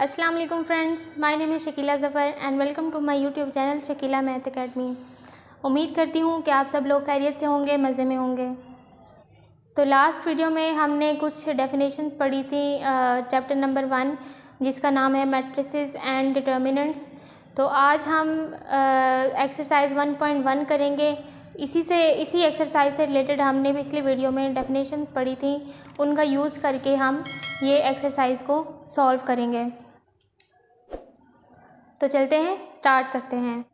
अस्सलाम वालेकुम friends, my name है Shakila Zafar and welcome to my YouTube channel Shakila math academy. उम्मीद करती हूँ कि आप सब लोग खैरियत से होंगे, मज़े में होंगे। तो लास्ट वीडियो में हमने कुछ डेफिनेशंस पढ़ी थी चैप्टर नंबर 1 जिसका नाम है मैट्रिसेस एंड डिटर्मिनेंट्स। तो आज हम एक्सरसाइज 1.1 करेंगे। इसी एक्सरसाइज से रिलेटेड हमने पिछली वीडियो में डेफिनेशंस पढ़ी थी, उनका यूज़ करके हम ये एक्सरसाइज को सॉल्व करेंगे। तो चलते हैं, स्टार्ट करते हैं।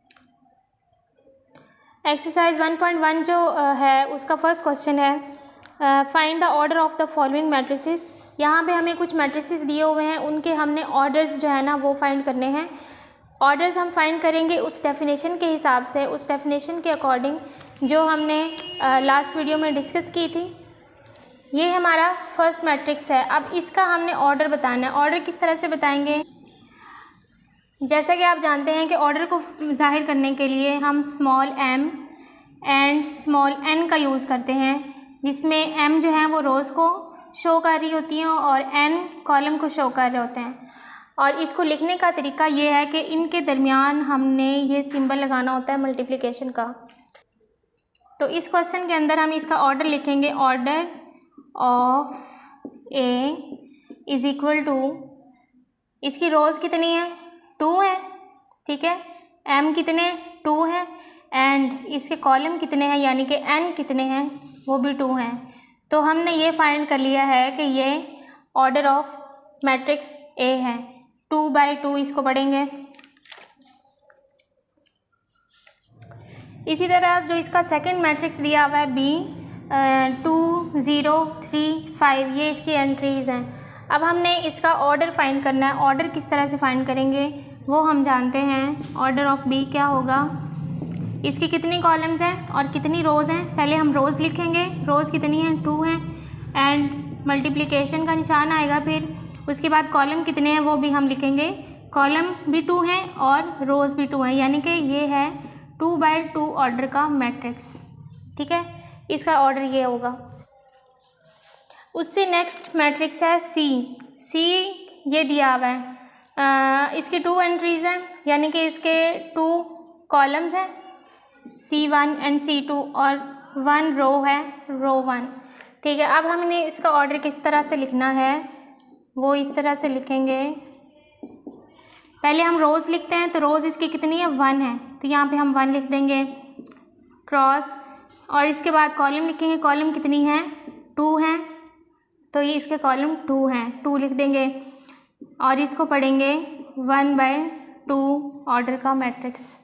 एक्सरसाइज 1.1 जो है उसका फर्स्ट क्वेश्चन है find the order of the following matrices. यहाँ पे हमें कुछ मैट्रिसेस दिए हुए हैं, उनके हमने ऑर्डर्स जो है ना वो फाइंड करने हैं। ऑर्डर्स हम फाइंड करेंगे उस डेफिनेशन के हिसाब से, उस डेफिनेशन के अकॉर्डिंग जो हमने लास्ट वीडियो में डिस्कस की थी। ये हमारा फर्स्ट मैट्रिक्स है। अब इसका हमने ऑर्डर बताना है। ऑर्डर किस तरह से बताएंगे? जैसा कि आप जानते हैं कि ऑर्डर को जाहिर करने के लिए हम small m and small n का यूज़ करते हैं, जिसमें m जो है वो रोज़ को शो कर रही होती हैं और n कॉलम को शो कर रहे होते हैं। और इसको लिखने का तरीका ये है कि इनके दरमियान हमने ये सिंबल लगाना होता है मल्टीप्लिकेशन का। तो इस क्वेश्चन के अंदर हम इसका ऑर्डर लिखेंगे। Order of a is equal to, इसकी रोज़ कितनी है? 2 है, ठीक है। m कितने? 2 है। एंड इसके कॉलम कितने हैं, यानी कि n कितने हैं? वो भी 2 हैं। तो हमने ये फाइंड कर लिया है कि ये ऑर्डर ऑफ मैट्रिक्स A है। 2/2 इसको पढ़ेंगे। इसी तरह जो इसका सेकंड मैट्रिक्स दिया हुआ है B 2 0 3 5, ये इसकी एंट्रीज़ हैं। अब हमने इसका ऑर्डर फाइंड करना है। ऑर्डर किस तरह से फाइंड करेंगे वो हम जानते हैं। ऑर्डर ऑफ B क्या होगा? इसकी कितनी कॉलम्स हैं और कितनी रोज़ हैं? पहले हम रोज़ लिखेंगे। रोज़ कितनी हैं? 2 हैं। एंड मल्टीप्लिकेशन का निशान आएगा। फिर उसके बाद कॉलम कितने हैं वो भी हम लिखेंगे। कॉलम भी 2 हैं और रोज़ भी 2 हैं, यानी कि ये है 2/2 ऑर्डर का मैट्रिक्स, ठीक है। इसका ऑर्डर ये होगा। उससे नेक्स्ट मैट्रिक्स है C ये दिया हुआ है। इसकी 2 एंट्रीज़ हैं, यानी कि इसके 2 कॉलम्स हैं C1 एंड C2 और 1 रो है, रो 1, ठीक है। अब हमने इसका ऑर्डर किस तरह से लिखना है वो इस तरह से लिखेंगे। पहले हम रोज़ लिखते हैं, तो रोज़ इसकी कितनी है? 1 है, तो यहाँ पे हम 1 लिख देंगे क्रॉस। और इसके बाद कॉलम लिखेंगे। कॉलम कितनी है? 2 हैं, तो ये इसके कॉलम 2 हैं, 2 लिख देंगे। और इसको पढ़ेंगे 1/2 ऑर्डर का मैट्रिक्स।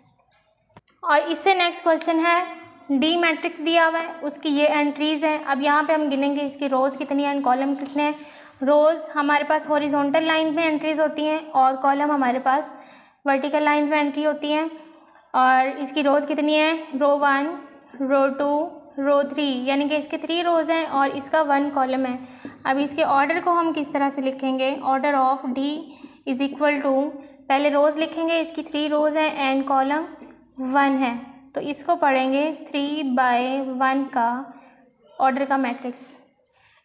और इससे नेक्स्ट क्वेश्चन है D मैट्रिक्स दिया हुआ है, उसकी ये एंट्रीज़ हैं। अब यहाँ पे हम गिनेंगे इसकी रोज़ कितनी है एंड कॉलम कितने हैं। रोज़ हमारे पास हॉरिजॉन्टल लाइन में एंट्रीज़ होती हैं और कॉलम हमारे पास वर्टिकल लाइन में एंट्री होती हैं। और इसकी रोज़ कितनी है? रो 1, रो 2, रो 3, यानी कि इसके 3 रोज़ हैं और इसका 1 कॉलम है। अब इसके ऑर्डर को हम किस तरह से लिखेंगे? Order of D is equal to, पहले रोज़ लिखेंगे, इसकी 3 रोज़ हैं एंड कॉलम 1 है, तो इसको पढ़ेंगे 3/1 का ऑर्डर का मैट्रिक्स।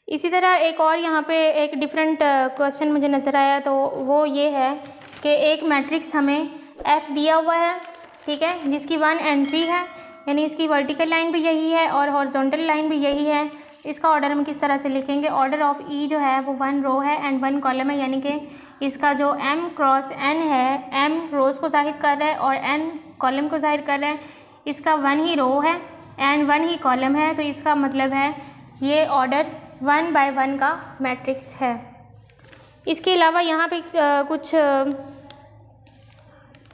इसी तरह एक और यहाँ पे एक डिफरेंट क्वेश्चन मुझे नज़र आया, तो वो ये है कि एक मैट्रिक्स हमें F दिया हुआ है, ठीक है, जिसकी 1 एंट्री है, यानी इसकी वर्टिकल लाइन भी यही है और हॉरिजॉन्टल लाइन भी यही है। इसका ऑर्डर हम किस तरह से लिखेंगे? ऑर्डर ऑफ E जो है वो 1 रो है एंड 1 कॉलम है, यानी कि इसका जो M क्रॉस N है, M रोज़ को जाहिर कर रहा है और N कॉलम को जाहिर कर रहा है। इसका 1 ही रो है एंड 1 ही कॉलम है, तो इसका मतलब है ये ऑर्डर 1/1 का मैट्रिक्स है। इसके अलावा यहाँ पे कुछ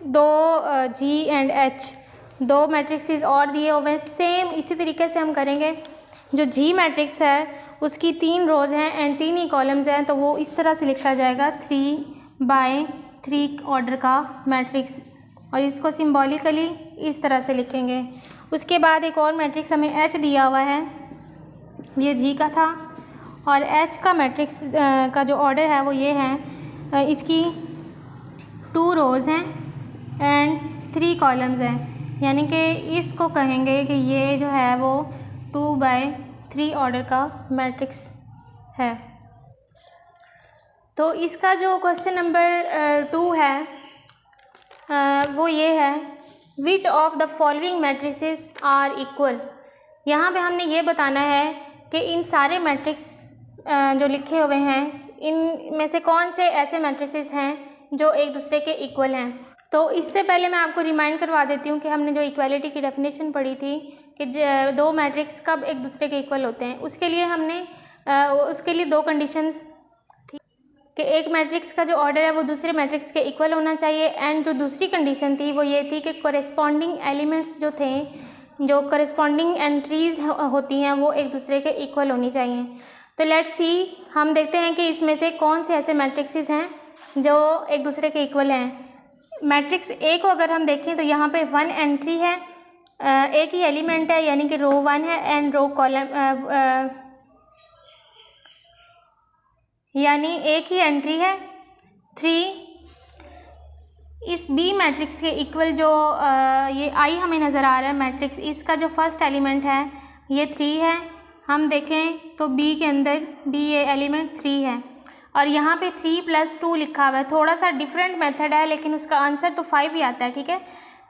2 G एंड H 2 मैट्रिक्सेस और दिए हुए हैं। सेम इसी तरीके से हम करेंगे। जो G मैट्रिक्स है उसकी 3 रोज़ हैं एंड 3 ही कॉलम्स हैं, तो वो इस तरह से लिखा जाएगा 3/3 ऑर्डर का मैट्रिक्स, और इसको सिंबॉलिकली इस तरह से लिखेंगे। उसके बाद एक और मैट्रिक्स हमें H दिया हुआ है, ये G का था, और H का मैट्रिक्स का जो ऑर्डर है वो ये है। इसकी 2 रोज़ हैं एंड 3 कॉलम्स हैं, यानी कि इसको कहेंगे कि ये जो है वो 2/3 ऑर्डर का मैट्रिक्स है। तो इसका जो क्वेश्चन नंबर 2 है वो ये है, which of the following matrices are equal. यहाँ पे हमने ये बताना है कि इन सारे मैट्रिक्स जो लिखे हुए हैं इन में से कौन से ऐसे मैट्रिसेस हैं जो एक दूसरे के इक्वल हैं। तो इससे पहले मैं आपको रिमाइंड करवा देती हूँ कि हमने जो इक्वालिटी की डेफिनेशन पढ़ी थी कि दो मैट्रिक्स कब एक दूसरे के इक्वल होते हैं, उसके लिए हमने उसके लिए दो कंडीशंस थी कि एक मैट्रिक्स का जो ऑर्डर है वो दूसरे मैट्रिक्स के इक्वल होना चाहिए, एंड जो दूसरी कंडीशन थी वो ये थी कि कॉरेस्पॉन्डिंग एलिमेंट्स जो थे, जो कॉरेस्पॉन्डिंग एंट्रीज होती हैं वो एक दूसरे के इक्वल होनी चाहिए। तो लेट्स सी, हम देखते हैं कि इसमें से कौन से ऐसे मैट्रिक्सेस हैं जो एक दूसरे के इक्वल हैं। मैट्रिक्स ए को अगर हम देखें तो यहाँ पे 1 एंट्री है, एक ही एलिमेंट है यानी कि रो 1 है, एंड रो कॉलम यानी एक ही एंट्री है 3। इस बी मैट्रिक्स के इक्वल जो ये आई हमें नज़र आ रहा है मैट्रिक्स, इसका जो फर्स्ट एलिमेंट है ये 3 है। हम देखें तो बी के अंदर बी ये एलिमेंट 3 है, और यहाँ पे 3 + 2 लिखा हुआ है। थोड़ा सा डिफरेंट मेथड है लेकिन उसका आंसर तो 5 ही आता है, ठीक है।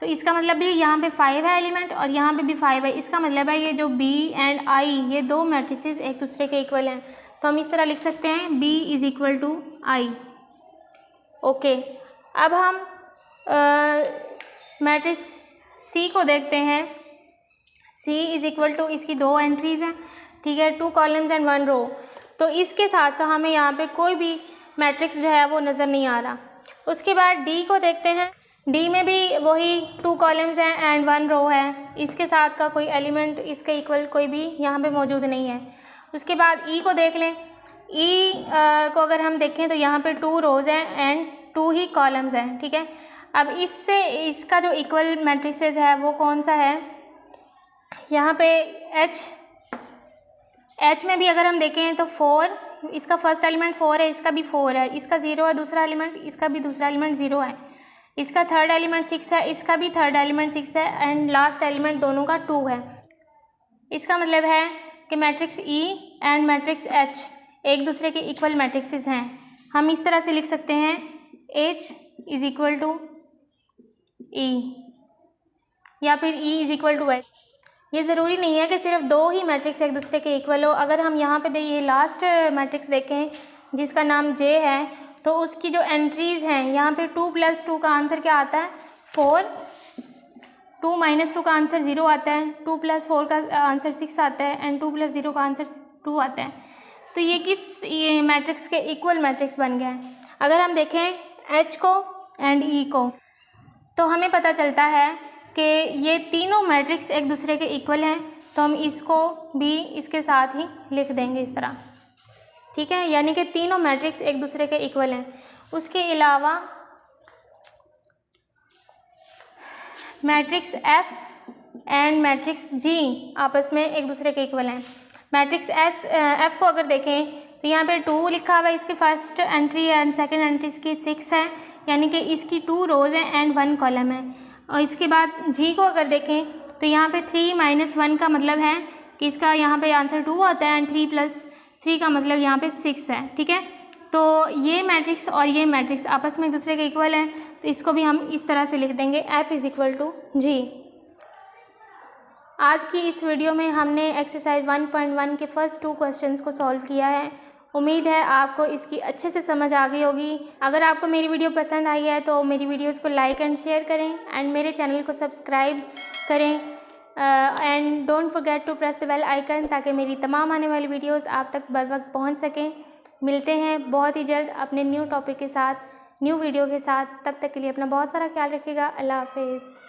तो इसका मतलब भी यहाँ पे 5 है एलिमेंट और यहाँ पे भी 5 है। इसका मतलब है ये जो बी एंड आई ये दो मैट्रिसेस एक दूसरे के इक्वल हैं। तो हम इस तरह लिख सकते हैं बी = आई। ओके, अब हम मैट्रिक्स सी को देखते हैं। सी = इसकी 2 एंट्रीज़ हैं, ठीक है, 2 कॉलम्स एंड 1 रो। तो इसके साथ का हमें यहाँ पे कोई भी मैट्रिक्स जो है वो नज़र नहीं आ रहा। उसके बाद डी को देखते हैं। डी में भी वही 2 कॉलम्स हैं एंड 1 रो है, इसके साथ का कोई एलिमेंट इसके इक्वल कोई भी यहाँ पे मौजूद नहीं है। उसके बाद ई को देख लें। ई को अगर हम देखें तो यहाँ पे 2 रोज़ हैं एंड 2 ही कॉलम्स हैं, ठीक है। अब इससे इसका जो इक्वल मैट्रिसेस है वो कौन सा है, यहाँ पे एच में भी अगर हम देखें तो 4, इसका फर्स्ट एलिमेंट 4 है, इसका भी 4 है, इसका 0 है दूसरा एलिमेंट, इसका भी दूसरा एलिमेंट 0 है, इसका थर्ड एलिमेंट 6 है, इसका भी थर्ड एलिमेंट 6 है, एंड लास्ट एलिमेंट दोनों का 2 है। इसका मतलब है कि matrix E and matrix H एक दूसरे के इक्वल मैट्रिक्सेस हैं। हम इस तरह से लिख सकते हैं H = E या फिर E = H। ये ज़रूरी नहीं है कि सिर्फ 2 ही मैट्रिक्स एक दूसरे के इक्वल हो। अगर हम यहाँ पे ये लास्ट मैट्रिक्स देखें जिसका नाम J है, तो उसकी जो एंट्रीज़ हैं यहाँ पे 2 + 2 का आंसर क्या आता है 4, 2 - 2 का आंसर 0 आता है, 2 + 4 का आंसर 6 आता है, एंड 2 + 0 का आंसर 2 आता है। तो ये मैट्रिक्स के इक्वल मैट्रिक्स बन गए हैं। अगर हम देखें H को एंड E को तो हमें पता चलता है कि ये तीनों मैट्रिक्स एक दूसरे के इक्वल हैं। तो हम इसको भी इसके साथ ही लिख देंगे इस तरह, ठीक है, यानी कि तीनों मैट्रिक्स एक दूसरे के इक्वल हैं। उसके अलावा matrix F and matrix G आपस में एक दूसरे के इक्वल हैं। मैट्रिक्स F को अगर देखें तो यहाँ पे 2 लिखा हुआ है, इसकी first entry and second entry इसकी 6 है, यानी कि इसकी 2 रोज़ हैं एंड 1 कॉलम है। और इसके बाद G को अगर देखें तो यहाँ पे 3 - 1 का मतलब है कि इसका यहाँ पे आंसर 2 आता है, एंड 3 + 3 का मतलब यहाँ पे 6 है, ठीक है। तो ये मैट्रिक्स और ये मैट्रिक्स आपस में एक दूसरे के इक्वल हैं, तो इसको भी हम इस तरह से लिख देंगे F = G। आज की इस वीडियो में हमने एक्सरसाइज 1.1 के फर्स्ट 2 क्वेश्चंस को सॉल्व किया है। उम्मीद है आपको इसकी अच्छे से समझ आ गई होगी। अगर आपको मेरी वीडियो पसंद आई है तो मेरी वीडियोस को लाइक एंड शेयर करें, एंड मेरे चैनल को सब्सक्राइब करें, and don't forget to press the bell icon ताकि मेरी तमाम आने वाली वीडियोस आप तक बर वक्त पहुँच सकें। मिलते हैं बहुत ही जल्द अपने न्यू टॉपिक के साथ, न्यू वीडियो के साथ। तब तक के लिए अपना बहुत सारा ख्याल रखिएगा। अल्लाह हाफिज़।